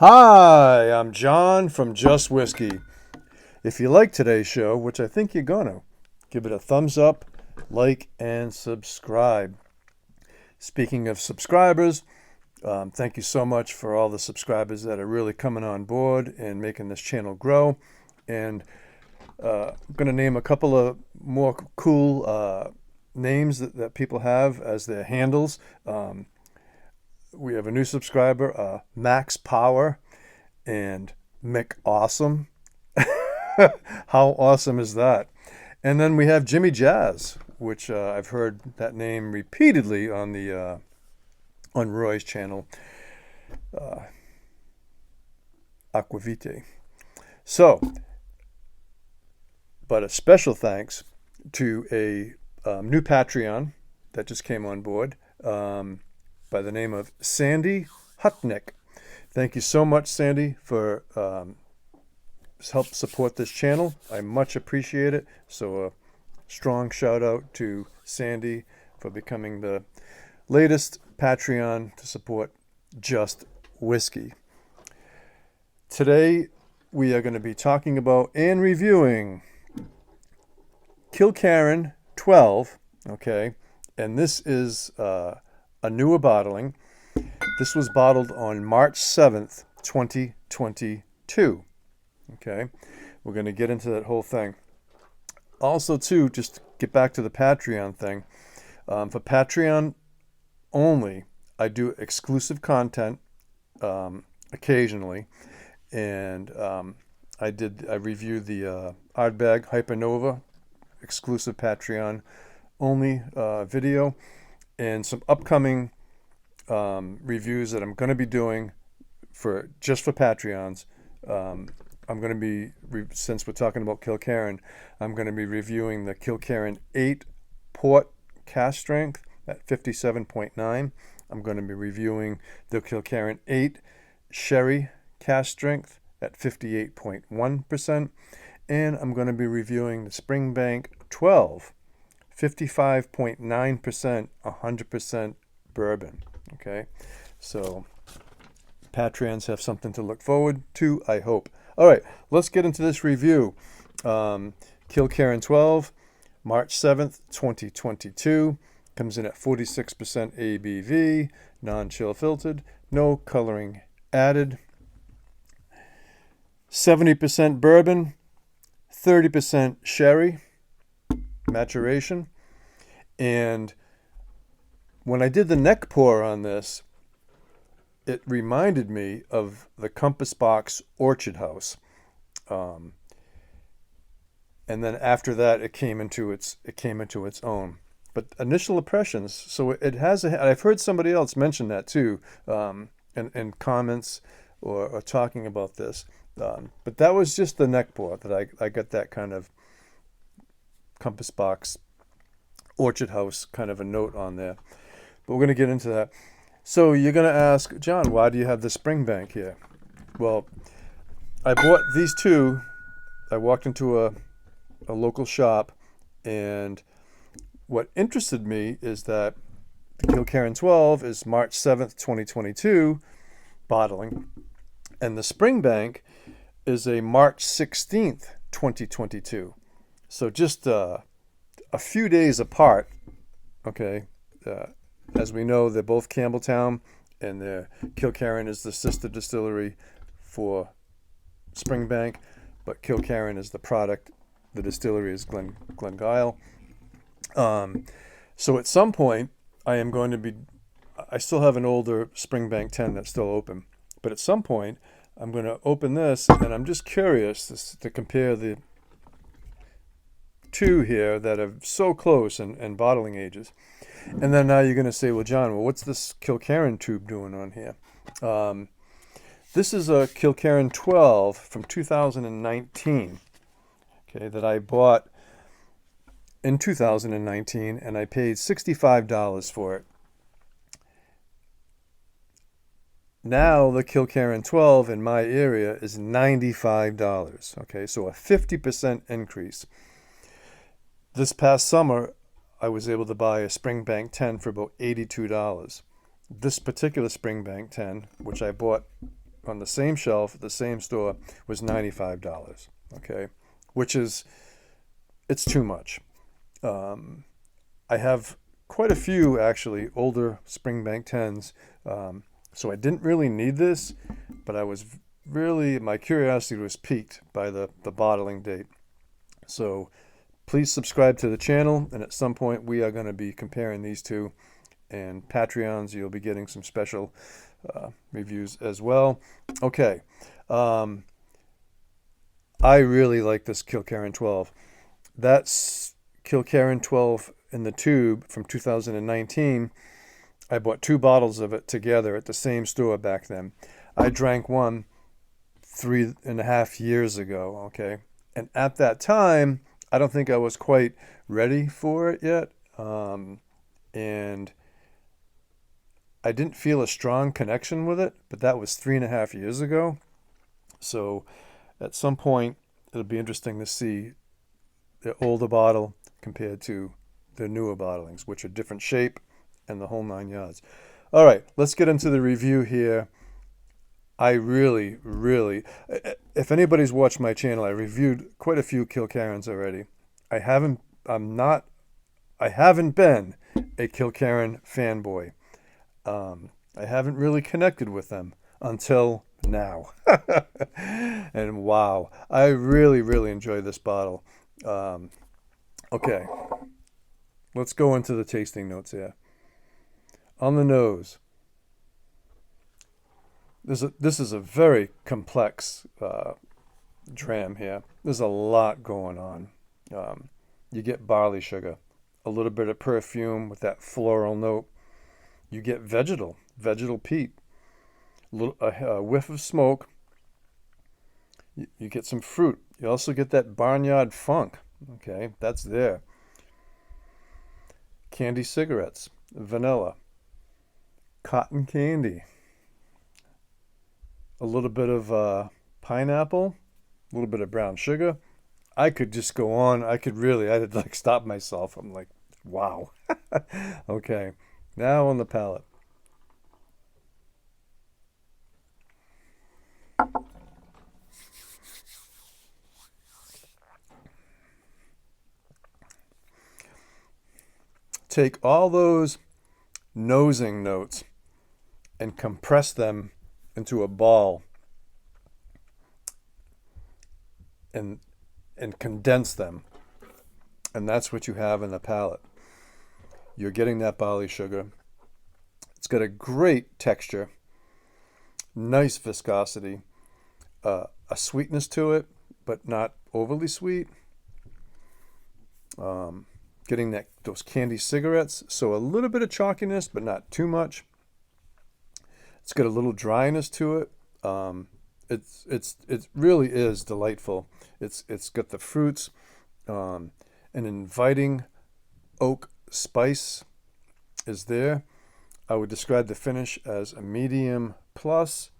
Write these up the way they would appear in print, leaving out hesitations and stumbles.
Hi, I'm John from Just Whiskey. If you like today's show, which I think you're gonna, give it a thumbs up, like, and subscribe. Speaking of subscribers, thank you so much for all the subscribers that are really coming on board and making this channel grow. And I'm going to name a couple of more cool names that people have as their handles. We have a new subscriber, Max Power and Mick Awesome. How awesome is that? And then we have Jimmy Jazz, which I've heard that name repeatedly on the on Roy's channel, Aquavite. So, but a special thanks to a new Patreon that just came on board by the name of Sandy Hutnick. Thank you so much, Sandy, for help support this channel. I much appreciate it. So a strong shout out to Sandy for becoming the latest Patreon to support Just Whiskey. Today we are going to be talking about and reviewing Kilkerran 12, okay? And this is a newer bottling. This was bottled on March 7th, 2022. Okay, we're going to get into that whole thing. Also, too, just to get back to the Patreon thing. For Patreon only, I do exclusive content occasionally. And I reviewed the Ardbeg Hypernova exclusive Patreon only video, and some upcoming reviews that I'm going to be doing just for Patreons. I'm going to be, since we're talking about Kilkerran, I'm going to be reviewing the Kilkerran 8 Port Cask Strength at 57.9. I'm going to be reviewing the Kilkerran 8 Sherry Cask Strength at 58.1%. And I'm going to be reviewing the Springbank 12, 55.9%, 100% bourbon. Okay, so Patrons have something to look forward to, I hope. All right, let's get into this review. Kilkerran 12, March 7th, 2022. Comes in at 46% ABV, non-chill filtered, no coloring added. 70% bourbon, 30% sherry maturation. And when I did the neck pour on this, it reminded me of the Compass Box Orchard House. And then after that, it came into its own. But initial impressions, so it has I've heard somebody else mention that too, in comments or talking about this. But that was just the neck pour that I got that kind of Compass Box Orchard House kind of a note on there. But we're going to get into that. So you're going to ask, John, why do you have the Springbank here? Well, I bought these two. I walked into a local shop, and what interested me is that the Kilkerran 12 is March 7th, 2022 bottling, and the Springbank is a March 16th, 2022. So just a few days apart, okay? As we know, they're both Campbelltown, and Kilkerran is the sister distillery for Springbank, but Kilkerran is the product. The distillery is Glengyle. So at some point, I still have an older Springbank 10 that's still open, but at some point, I'm going to open this, and I'm just curious to compare the two here that are so close in bottling ages. And then now you're going to say, well, John, what's this Kilkerran tube doing on here? This is a Kilkerran 12 from 2019, okay, that I bought in 2019, and I paid $65 for it. Now the Kilkerran 12 in my area is $95, okay, so a 50% increase. This past summer, I was able to buy a Springbank 10 for about $82. This particular Springbank 10, which I bought on the same shelf at the same store was $95. Okay, which is, it's too much. I have quite a few actually older Springbank 10s, so I didn't really need this, but I was really, my curiosity was piqued by the bottling date. So please subscribe to the channel, and at some point we are going to be comparing these two, and Patreons, you'll be getting some special reviews as well. Okay, I really like this Kilkerran 12. That's Kilkerran 12 in the tube from 2019. I bought 2 bottles of it together at the same store back then. I drank one 3.5 years ago, okay? And at that time, I don't think I was quite ready for it yet. And I didn't feel a strong connection with it, but that was 3.5 years ago. So at some point, it'll be interesting to see the older bottle compared to the newer bottlings, which are different shape and the whole 9 yards. All right, let's get into the review here. I really, if anybody's watched my channel, I reviewed quite a few Kilkerrans already. I haven't been a Kilkerran fanboy. I haven't really connected with them until now. And wow, I really enjoy this bottle. Okay, let's go into the tasting notes here. On the nose, this is a very complex dram here. There's a lot going on. You get barley sugar, a little bit of perfume with that floral note. You get vegetal peat, a whiff of smoke. You get some fruit. You also get that barnyard funk. Okay, that's there. Candy cigarettes, vanilla, cotton candy, a little bit of pineapple, a little bit of brown sugar. I could just go on. I had like stop myself. I'm like, wow. Okay, now on the palate. Take all those nosing notes and compress them into a ball and condense them. And that's what you have in the palate. You're getting that barley sugar. It's got a great texture, nice viscosity, a sweetness to it, but not overly sweet. Getting those candy cigarettes, so a little bit of chalkiness, but not too much. It's got a little dryness to it. It really is delightful. It's got the fruits, an inviting oak spice is there. I would describe the finish as a medium plus,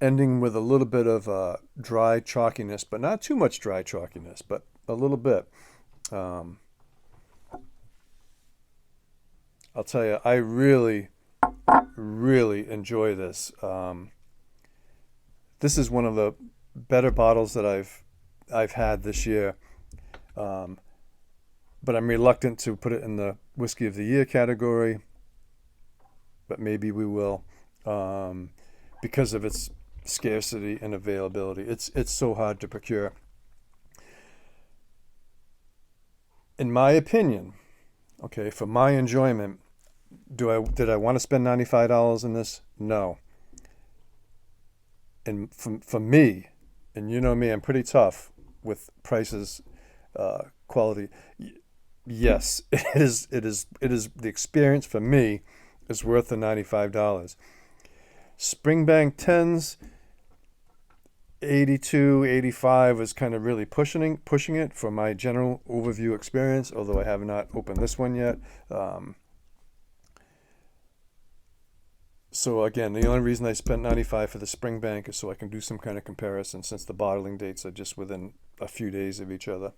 ending with a little bit of dry chalkiness, but not too much dry chalkiness, but a little bit. I'll tell you, I really enjoy this. This is one of the better bottles that I've had this year. But I'm reluctant to put it in the Whiskey of the Year category. But maybe we will, because of its scarcity and availability. It's so hard to procure. In my opinion, okay, for my enjoyment, did I want to spend $95 in this? No. And for me, and you know me, I'm pretty tough with prices, quality. Yes, it is. The experience for me is worth the $95. Springbank 10s, 82, 85 was kind of really pushing it for my general overview experience, although I have not opened this one yet. So again, the only reason I spent $95 for the Springbank is so I can do some kind of comparison, since the bottling dates are just within a few days of each other.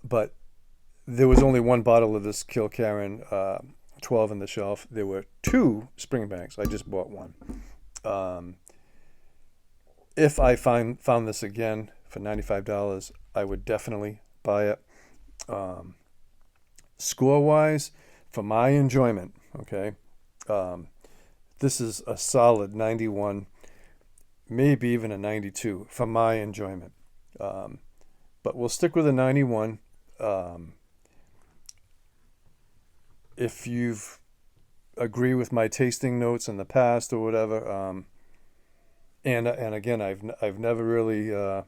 But there was only one bottle of this Kilkerran 12 on the shelf. There were 2 Springbanks. I just bought one. If I found this again for $95, I would definitely buy it. Score-wise, for my enjoyment, okay, this is a solid 91, maybe even a 92 for my enjoyment. But we'll stick with a 91. If you've agree with my tasting notes in the past or whatever, and again, I've never really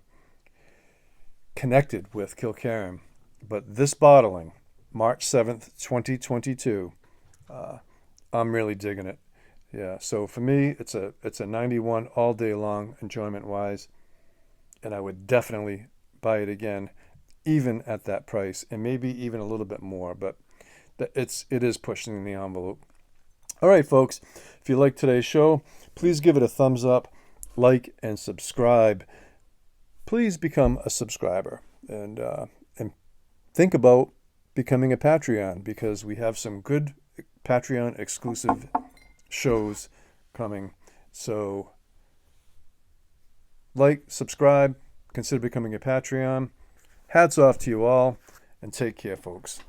connected with Kilkerran, but this bottling, March 7th, 2022, I'm really digging it. Yeah, so for me, it's a 91 all day long, enjoyment wise, and I would definitely buy it again, even at that price, and maybe even a little bit more. But it is pushing the envelope. All right, folks, if you like today's show, please give it a thumbs up, like, and subscribe. Please become a subscriber, and think about becoming a Patreon, because we have some good Patreon exclusive shows coming. So like, subscribe, consider becoming a Patreon. Hats off to you all, and take care, folks.